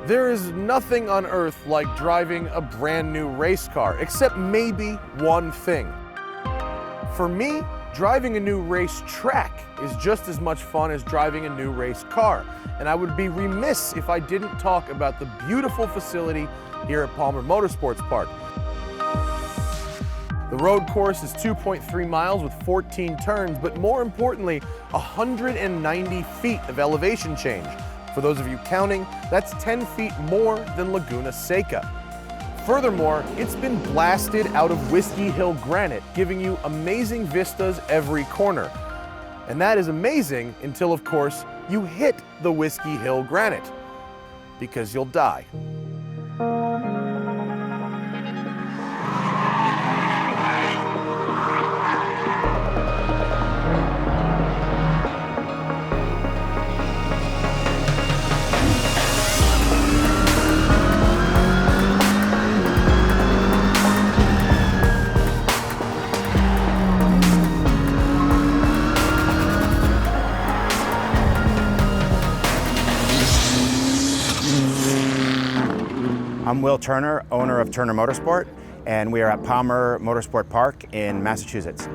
There is nothing on earth like driving a brand new race car, except maybe one thing. For me, driving a new race track is just as much fun as driving a new race car. And I would be remiss if I didn't talk about the beautiful facility here at Palmer Motorsports Park. The road course is 2.3 miles with 14 turns, but more importantly, 190 feet of elevation change. For those of you counting, that's 10 feet more than Laguna Seca. Furthermore, it's been blasted out of Whiskey Hill granite, giving you amazing vistas every corner. And that is amazing until, of course, you hit the Whiskey Hill granite, because you'll die. I'm Will Turner, owner of Turner Motorsport, and we are at Palmer Motorsport Park in Massachusetts.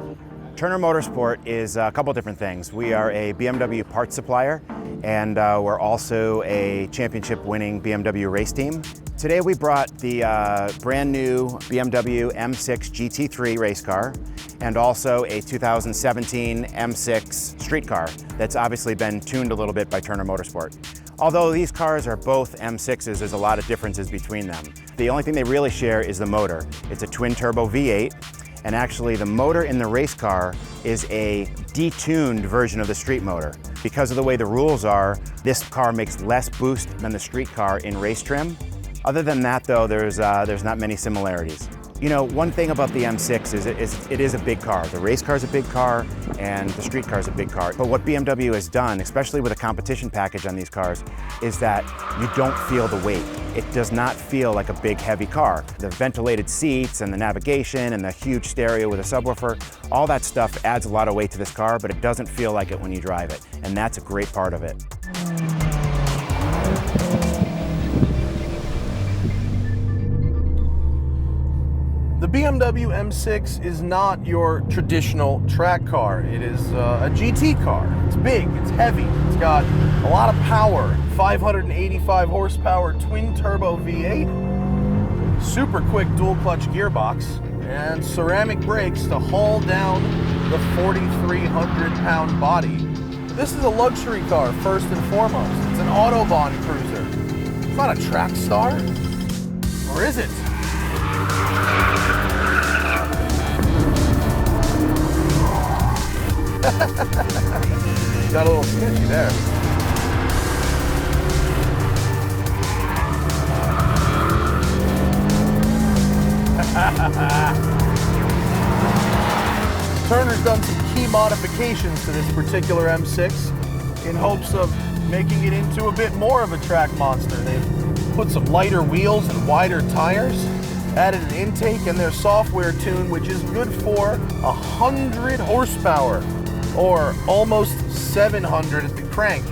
Turner Motorsport is a couple different things. We are a BMW parts supplier, and we're also a championship-winning BMW race team. Today we brought the brand new BMW M6 GT3 Racecar, and also a 2017 M6 street car that's obviously been tuned a little bit by Turner Motorsport. Although these cars are both M6s, there's a lot of differences between them. The only thing they really share is the motor. It's a twin-turbo V8, and actually the motor in the race car is a detuned version of the street motor. Because of the way the rules are, this car makes less boost than the street car in race trim. Other than that, though, there's not many similarities. You know, one thing about the M6 is it is a big car. The race car is a big car, and the street car is a big car. But what BMW has done, especially with a competition package on these cars, is that you don't feel the weight. It does not feel like a big, heavy car. The ventilated seats and the navigation and the huge stereo with a subwoofer, all that stuff adds a lot of weight to this car, but it doesn't feel like it when you drive it. And that's a great part of it. The BMW M6 is not your traditional track car. It is a GT car. It's big, it's heavy, it's got a lot of power, 585 horsepower twin-turbo V8, super quick dual-clutch gearbox, and ceramic brakes to haul down the 4,300-pound body. This is a luxury car, first and foremost. It's an Autobahn cruiser. It's not a track star, or is it? Got a little sketchy there. Turner's done some key modifications to this particular M6 in hopes of making it into a bit more of a track monster. They've put some lighter wheels and wider tires, added an intake in their software tune, which is good for 100 horsepower, or almost 700 at the crank.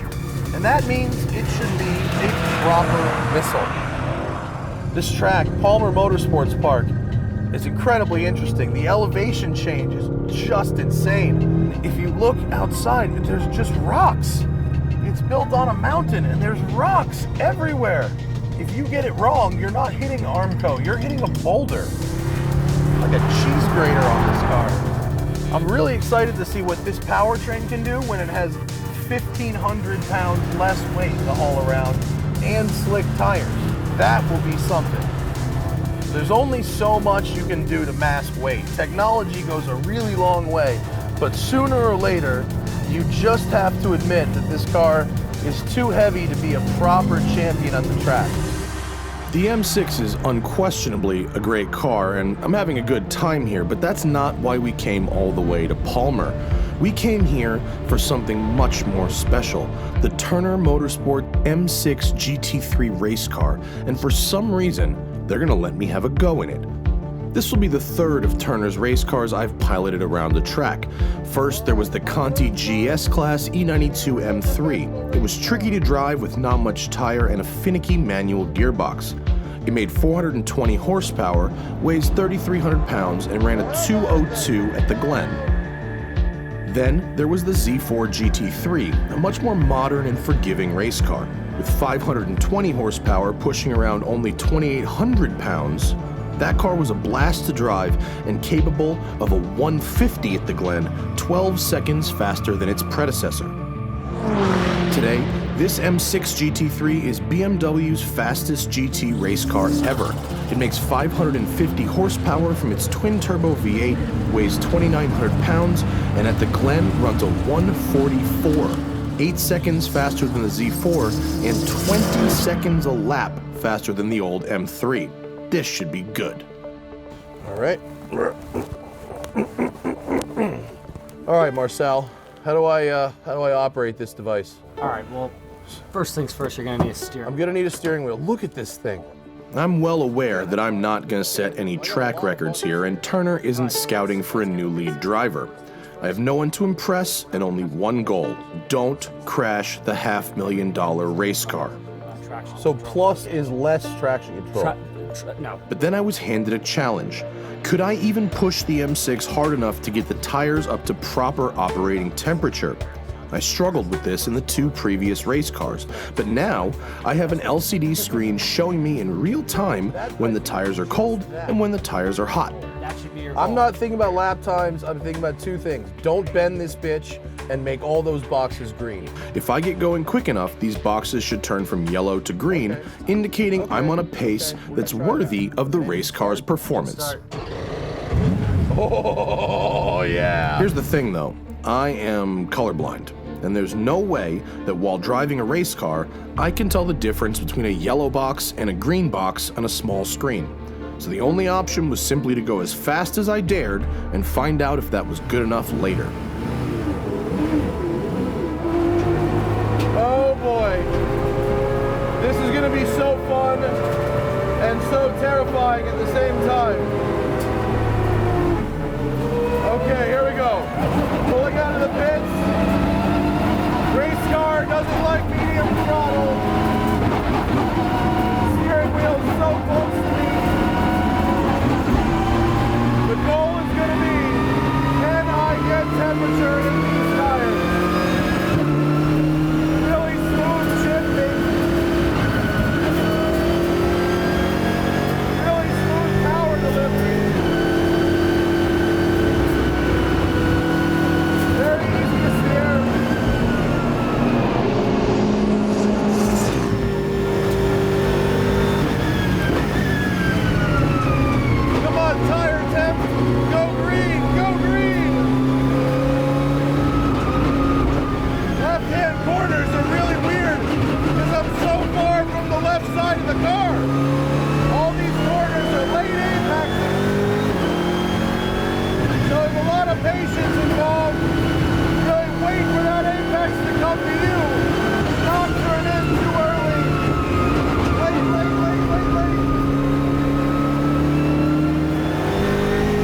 And that means it should be a proper missile. This track, Palmer Motorsports Park, is incredibly interesting. The elevation change is just insane. If you look outside, there's just rocks. It's built on a mountain and there's rocks everywhere. If you get it wrong, you're not hitting Armco, you're hitting a boulder. Like a cheese grater on this car. I'm really excited to see what this powertrain can do when it has 1,500 pounds less weight to haul around and slick tires. That will be something. There's only so much you can do to mask weight. Technology goes a really long way, but sooner or later, you just have to admit that this car is too heavy to be a proper champion on the track. The M6 is unquestionably a great car, and I'm having a good time here, but that's not why we came all the way to Palmer. We came here for something much more special, the Turner Motorsport M6 GT3 race car, and for some reason, they're gonna let me have a go in it. This will be the third of Turner's race cars I've piloted around the track. First, there was the Conti GS Class E92 M3. It was tricky to drive with not much tire and a finicky manual gearbox. It made 420 horsepower, weighs 3,300 pounds, and ran a 202 at the Glen. Then there was the Z4 GT3, a much more modern and forgiving race car. With 520 horsepower pushing around only 2,800 pounds, that car was a blast to drive and capable of a 150 at the Glen, 12 seconds faster than its predecessor. Today, this M6 GT3 is BMW's fastest GT race car ever. It makes 550 horsepower from its twin-turbo V8, weighs 2,900 pounds, and at the Glen runs a 144, 8 seconds faster than the Z4 and 20 seconds a lap faster than the old M3. This should be good. All right. All right, Marcel. How do I operate this device? All right, well, first things first, you're gonna need a steering. I'm gonna need a steering wheel. Look at this thing. I'm well aware that I'm not going to set any track records here, and Turner isn't scouting for a new lead driver. I have no one to impress and only one goal: don't crash the $500,000 race car. So plus is less traction control. No. But then I was handed a challenge. Could I even push the M6 hard enough to get the tires up to proper operating temperature? I struggled with this in the two previous race cars, but now I have an LCD screen showing me in real time when the tires are cold and when the tires are hot. That should be your goal. I'm not thinking about lap times, I'm thinking about two things. Don't bend this bitch and make all those boxes green. If I get going quick enough, these boxes should turn from yellow to green, indicating I'm on a pace that's worthy of the race car's performance. Oh, yeah. Here's the thing though, I am colorblind, and there's no way that while driving a race car, I can tell the difference between a yellow box and a green box on a small screen. So the only option was simply to go as fast as I dared and find out if that was good enough later. Oh boy. This is gonna be so fun and so terrifying at the same time. Okay, here we go. Pulling out of the pits. Race car doesn't like medium throttle. Steering wheel is so close to me. The goal is going to be, can I get temperature in these tires? Really smooth shifting. Really smooth power delivery. Very easy to steer. Come on, tire temp. Go green, go green. Left-hand corners are really weird because I'm so far from the left side of the car. All these corners are late apexing. So there's a lot of patience involved. Really wait for that apex to come to you. Not turn in too early. Wait.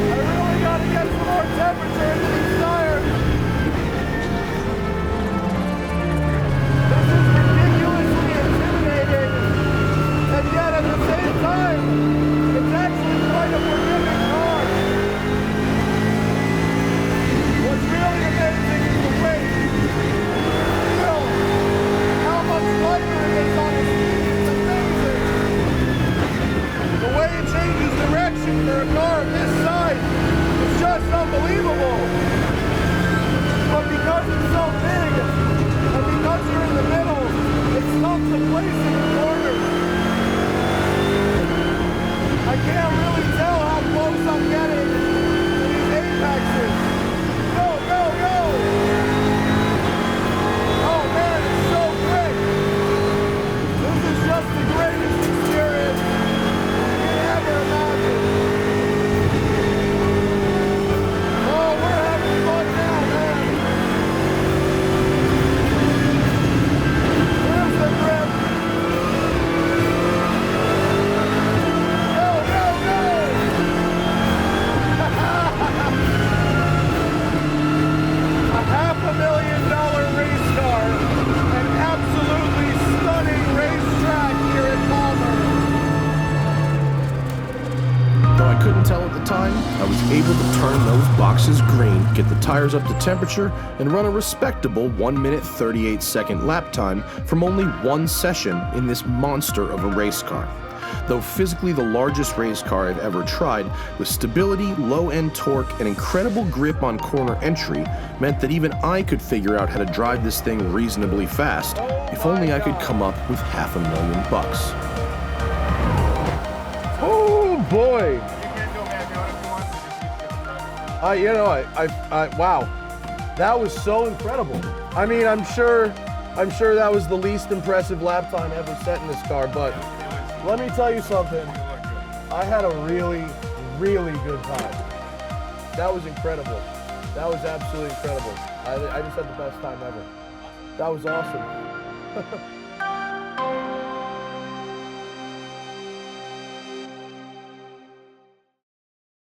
I really got to get some more temperature into these tires. This is ridiculously intimidating, and yet at the same time, it's actually quite a forgiving car. What's really amazing is the weight. Still, how much lighter it is on the seat is amazing. The way it changes direction for a car of this size is just unbelievable. But because it's so big, and because you're in the middle, it's tough to place in the corners. I can't really tell how close I'm getting to these apexes. Go, go, go! Oh man, it's so quick! This is just the greatest experience you can ever imagine. Oh boxes green, get the tires up to temperature, and run a respectable 1 minute 38-second lap time from only one session in this monster of a race car. Though physically the largest race car I've ever tried, with stability, low-end torque, and incredible grip on corner entry meant that even I could figure out how to drive this thing reasonably fast, if only I could come up with $500,000. Oh boy! Wow, that was so incredible. I mean, I'm sure that was the least impressive lap time ever set in this car, but let me tell you something. I had a really, really good time. That was incredible. That was absolutely incredible. I just had the best time ever. That was awesome.